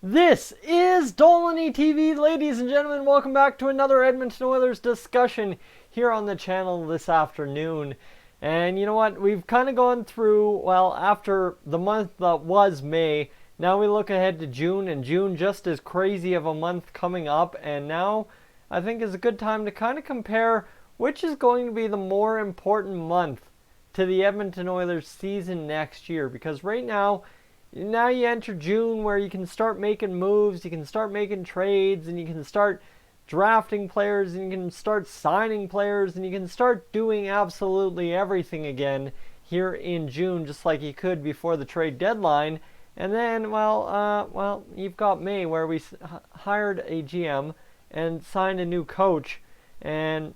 This is Dolynny TV, ladies and gentlemen. Welcome back to another Edmonton Oilers discussion here on the channel this afternoon. And you know what? We've kind of gone through, well, after the month that was May, now we look ahead to June, and June just as crazy of a month coming up. And now I think is a good time to kind of compare which is going to be the more important month to the Edmonton Oilers season next year. Because right now you enter June where you can start making moves, you can start making trades, and you can start drafting players, and you can start signing players, and you can start doing absolutely everything again here in June, just like you could before the trade deadline. And then, you've got May where we hired a GM and signed a new coach, and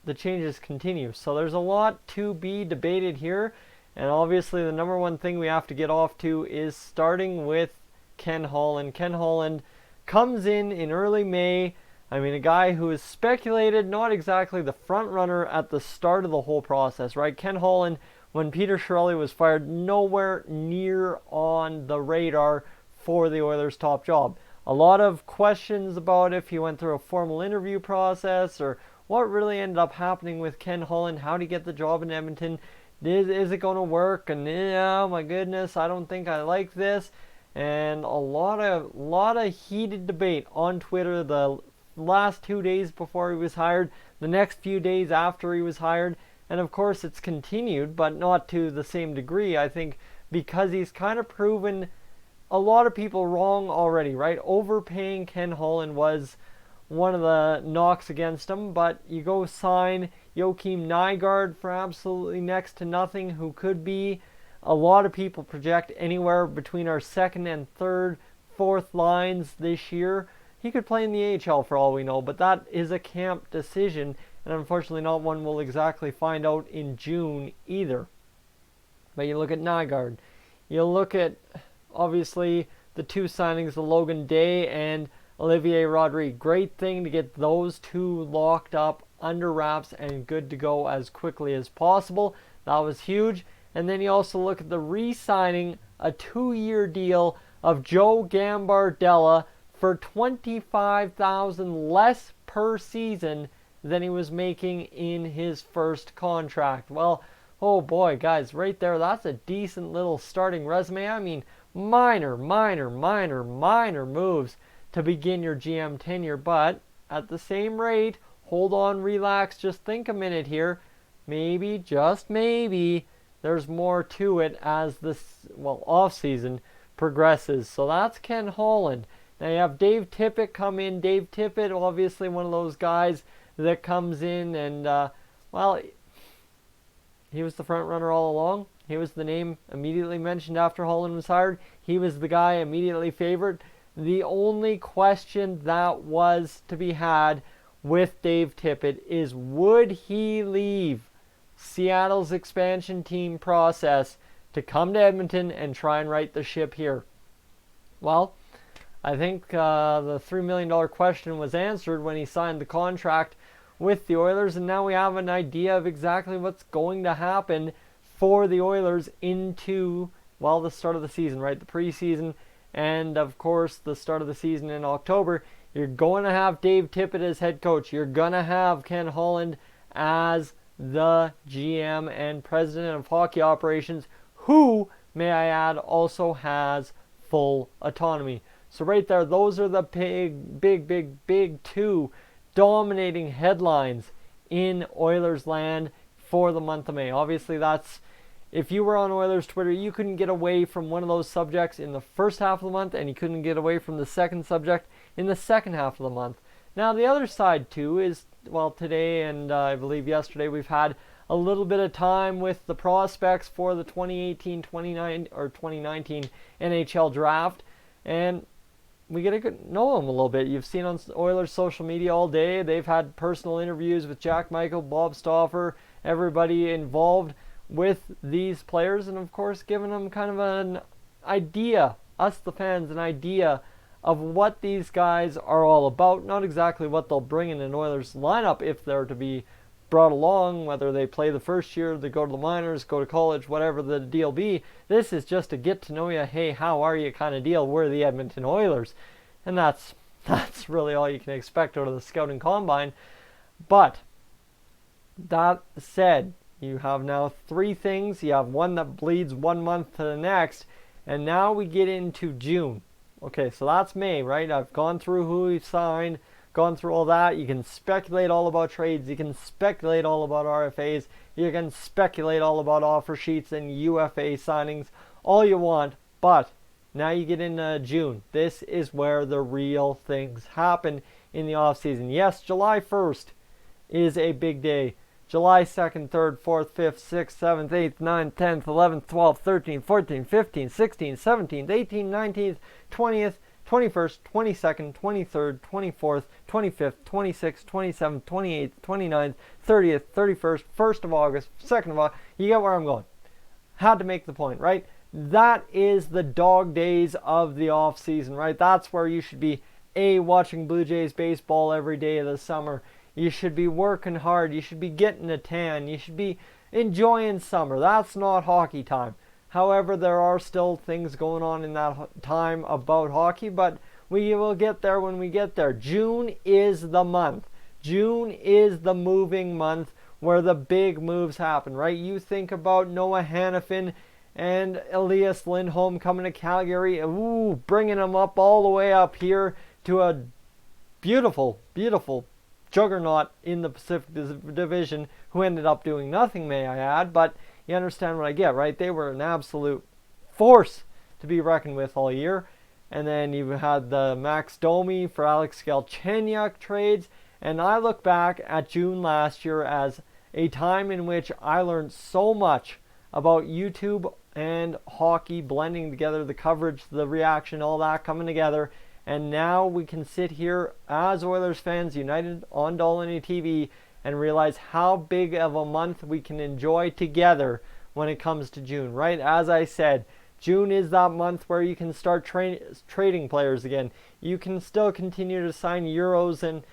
the changes continue. So there's a lot to be debated here. And obviously the number one thing we have to get off to is starting with Ken Holland. Ken Holland comes in early May. I mean, a guy who is speculated, not exactly the front runner at the start of the whole process, right? Ken Holland, when Peter Chiarelli was fired, nowhere near on the radar for the Oilers' top job. A lot of questions about if he went through a formal interview process or what really ended up happening with Ken Holland. How did he get the job in Edmonton? Is it going to work? And oh my goodness, I don't think I like this. And a lot of heated debate on Twitter the last 2 days before he was hired, the next few days after he was hired, and of course it's continued, but not to the same degree. I think because he's kind of proven a lot of people wrong already, right? Overpaying Ken Holland was one of the knocks against him, but you go sign Joakim Nygard for absolutely next to nothing, who could be, a lot of people project, anywhere between our second and third, fourth lines this year. He could play in the AHL for all we know, but that is a camp decision, and unfortunately not one we'll exactly find out in June either. But you look at Nygard, you look at obviously the two signings, the Logan Day and Olivier Rodrigue. Great thing to get those two locked up under wraps and good to go as quickly as possible. That was huge. And then you also look at the re-signing a 2-year deal of Joe Gambardella for $25,000 less per season than he was making in his first contract. Well, oh boy, guys, right there, that's a decent little starting resume. I mean, minor moves to begin your GM tenure, but at the same rate, hold on, relax, just think a minute here. Maybe, just maybe, there's more to it as this, off-season progresses. So that's Ken Holland. Now you have Dave Tippett come in. Dave Tippett, obviously one of those guys that comes in and, he was the front runner all along. He was the name immediately mentioned after Holland was hired. He was the guy immediately favored. The only question that was to be had with Dave Tippett is, would he leave Seattle's expansion team process to come to Edmonton and try and right the ship here? Well, I think the $3 million question was answered when he signed the contract with the Oilers, and now we have an idea of exactly what's going to happen for the Oilers into, the start of the season, right? The preseason, and of course the start of the season in October. You're going to have Dave Tippett as head coach. You're going to have Ken Holland as the GM and president of hockey operations, who, may I add, also has full autonomy. So right there, those are the big two dominating headlines in Oilers land for the month of May. Obviously, that's, if you were on Oilers Twitter, you couldn't get away from one of those subjects in the first half of the month, and you couldn't get away from the second subject in the second half of the month. Now, the other side, too, is, today and I believe yesterday, we've had a little bit of time with the prospects for the 2019 NHL draft, and we get to know them a little bit. You've seen on Oilers social media all day, they've had personal interviews with Jack Michael, Bob Stauffer, everybody involved with these players, and of course giving them kind of an idea, us the fans, an idea of what these guys are all about. Not exactly what they'll bring in an Oilers lineup if they're to be brought along, whether they play the first year, they go to the minors, go to college, whatever the deal be. This is just a get to know you, hey, how are you kind of deal. We're the Edmonton Oilers. And that's really all you can expect out of the scouting combine. But that said, you have now three things. You have one that bleeds 1 month to the next. And now we get into June. Okay, so that's May, right? I've gone through who we've signed, gone through all that. You can speculate all about trades. You can speculate all about RFAs. You can speculate all about offer sheets and UFA signings, all you want. But now you get into June. This is where the real things happen in the offseason. Yes, July 1st is a big day. July 2nd, 3rd, 4th, 5th, 6th, 7th, 8th, 9th, 10th, 11th, 12th, 13th, 14th, 15th, 16th, 17th, 18th, 19th, 20th, 21st, 22nd, 23rd, 24th, 25th, 26th, 27th, 28th, 29th, 30th, 31st, 1st of August, 2nd of August. You get where I'm going. Had to make the point, right? That is the dog days of the off season, right? That's where you should be watching Blue Jays baseball every day of the summer. You should be working hard. You should be getting a tan. You should be enjoying summer. That's not hockey time. However, there are still things going on in that time about hockey, but we will get there when we get there. June is the month. June is the moving month where the big moves happen, right? You think about Noah Hannafin and Elias Lindholm coming to Calgary, bringing them up all the way up here to a beautiful, beautiful juggernaut in the Pacific Division who ended up doing nothing, may I add, but you understand what I get, right? They were an absolute force to be reckoned with all year. And then you had the Max Domi for Alex Galchenyuk trades, and I look back at June last year as a time in which I learned so much about YouTube and hockey blending together, the coverage, the reaction, all that coming together. And now we can sit here as Oilers fans united on Dolynny TV and realize how big of a month we can enjoy together when it comes to June, right? As I said, June is that month where you can start trading players again. You can still continue to sign Euros and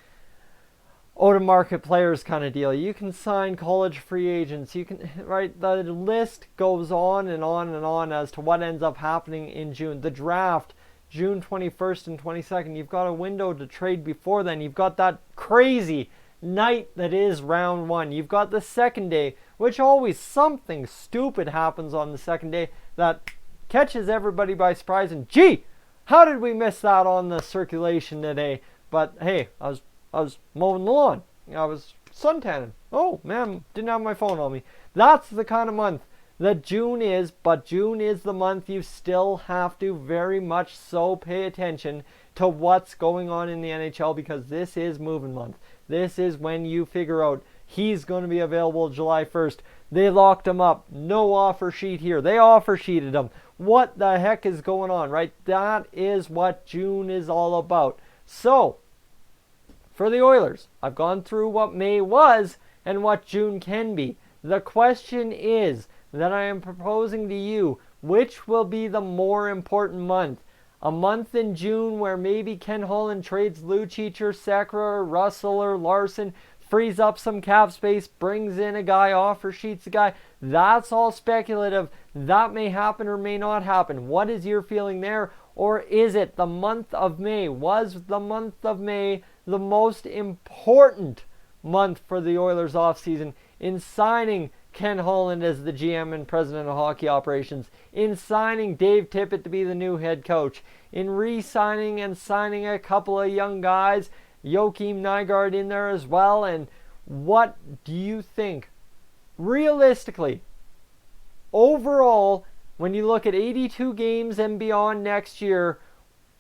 out-of-market players kind of deal. You can sign college free agents. You can, right? The list goes on and on and on as to what ends up happening in June. The draft, June 21st and 22nd, you've got a window to trade before then. You've got that crazy night that is round one. You've got the second day, which always something stupid happens on the second day that catches everybody by surprise. And gee, how did we miss that on the circulation today? But hey, I was mowing the lawn. I was suntanning. Oh man, didn't have my phone on me. That's the kind of month that June is, but June is the month you still have to very much so pay attention to what's going on in the NHL, because this is moving month. This is when you figure out he's going to be available July 1st. They locked him up. No offer sheet here. They offer sheeted him. What the heck is going on, right? That is what June is all about. So, for the Oilers, I've gone through what May was and what June can be. The question is that I am proposing to you, which will be the more important month? A month in June where maybe Ken Holland trades Lucic or Sekera or Russell or Larson, frees up some cap space, brings in a guy, offer sheets a guy. That's all speculative. That may happen or may not happen. What is your feeling there? Or is it the month of May? Was the month of May the most important month for the Oilers offseason in signing Ken Holland as the GM and president of hockey operations, in signing Dave Tippett to be the new head coach, in re-signing and signing a couple of young guys, Joakim Nygard in there as well? And what do you think, realistically, overall, when you look at 82 games and beyond next year,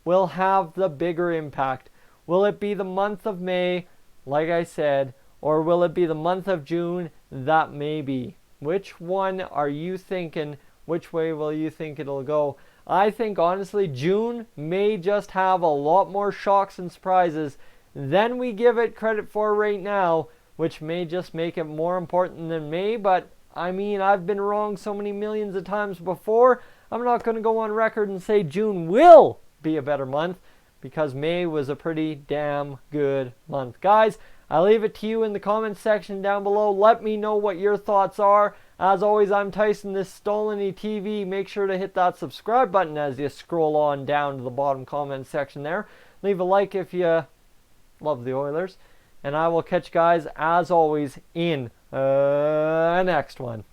will have the bigger impact? Will it be the month of May, like I said, or will it be the month of June? That may be. Which one are you thinking? Which way will you think it'll go? I think, honestly, June may just have a lot more shocks and surprises than we give it credit for right now, which may just make it more important than May. But, I mean, I've been wrong so many millions of times before. I'm not going to go on record and say June will be a better month, because May was a pretty damn good month. Guys, I leave it to you in the comments section down below. Let me know what your thoughts are. As always, I'm Tyson. This is Dolynny TV. Make sure to hit that subscribe button as you scroll on down to the bottom comment section there. Leave a like if you love the Oilers. And I will catch you guys, as always, in next one.